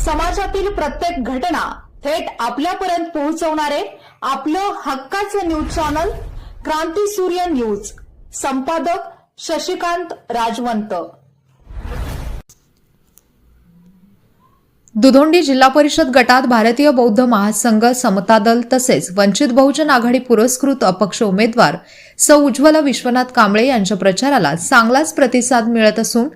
समाजातील प्रत्येक घटना थेट आपल्यापर्यंत पोहोचवणारे आपलं हक्काचं न्यूज चॅनल क्रांती सूर्य न्यूज. संपादक शशिकांत राजवंत. दुधोंडी जिल्हा परिषद गटात भारतीय बौद्ध महासंघ, समता दल तसेच वंचित बहुजन आघाडी पुरस्कृत अपक्ष उमेदवार सौ उज्ज्वला विश्वनाथ कांबळे यांच्या प्रचाराला चांगलाच प्रतिसाद मिळत असून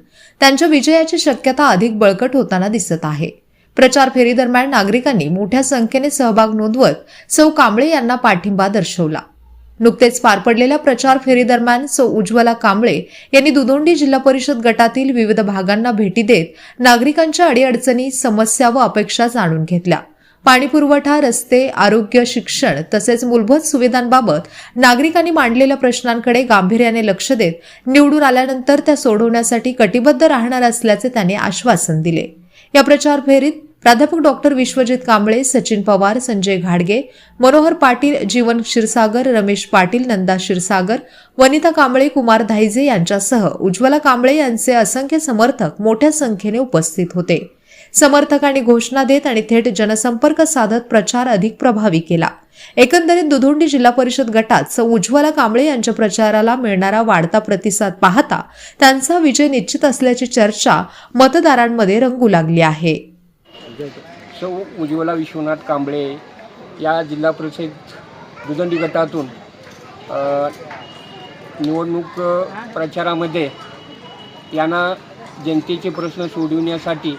त्यांच्या विजयाची शक्यता अधिक बळकट होताना दिसत आहे. प्रचार फेरीदरम्यान नागरिकांनी मोठ्या संख्येने सहभाग नोंदवत सौ कांबळे यांना पाठिंबा दर्शवला. नुकतेच पार पडलेल्या प्रचार फेरीदरम्यान सौ उज्ज्वला कांबळे यांनी दुधोंडी जिल्हा परिषद गटातील विविध भागांना भेटी देत नागरिकांच्या अडीअडचणी, समस्या व अपेक्षा जाणून घेतल्या. पाणी पुरवठा, रस्ते, आरोग्य, शिक्षण तसेच मूलभूत सुविधांबाबत नागरिकांनी मांडलेल्या प्रश्नांकडे गांभीर्याने लक्ष देत निवडून आल्यानंतर त्या सोडवण्यासाठी कटिबद्ध राहणार असल्याचे त्यांनी आश्वासन दिले. या प्रचार फेरीत प्राध्यापक डॉक्टर विश्वजित कांबळे, सचिन पवार, संजय घाडगे, मनोहर पाटील, जीवन क्षीरसागर, रमेश पाटील, नंदा क्षीरसागर, वनिता कांबळे, कुमार धायजे यांच्यासह उज्ज्वला कांबळे यांचे असंख्य समर्थक मोठ्या संख्येने उपस्थित होते. समर्थकांनी घोषणा देत आणि थेट जनसंपर्क साधत प्रचार अधिक प्रभावी केला. एकंदरीत दुधोंडी जिल्हा परिषद गटात सौ उज्ज्वला कांबळे यांच्या प्रचाराला मिळणारा वाढता प्रतिसाद पाहता त्यांचा विजय निश्चित असल्याची चर्चा मतदारांमध्ये रंगू लागली आहे. सौ उज्ज्वला विश्वनाथ कांबळे या जिल्हा परिषद दुधोंडी गटातून निवडणूक प्रचारामध्ये यांना जनतेचे प्रश्न सोडविण्यासाठी,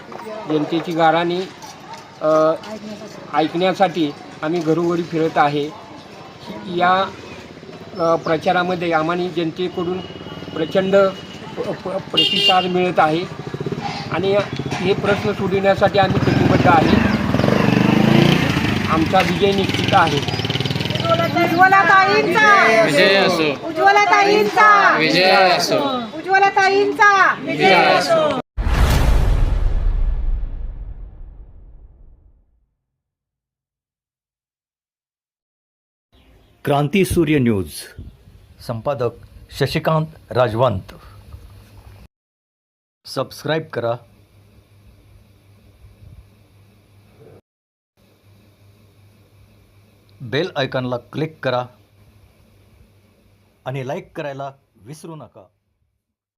जनतेची गाऱ्हाणी ऐकण्यासाठी आम्ही घरोघरी फिरत आहे. या प्रचारामध्ये आम्हाला जनतेकडून प्रचंड प्रतिसाद मिळत आहे आणि हे प्रश्न सोडविण्यासाठी आम्ही कटिबद्ध आहे. आमचा विजय निश्चित आहे. उज्ज्वलाताईंचा विजय असो. उज्ज्वलाताईंचा विजय असो. उज्ज्वलाताईंचा विजय असो. क्रांती सूर्य न्यूज. संपादक शशिकांत राजवंत. सबस्क्राईब करा. बेल आयकॉनला क्लिक करा आणि लाईक करायला विसरू नका.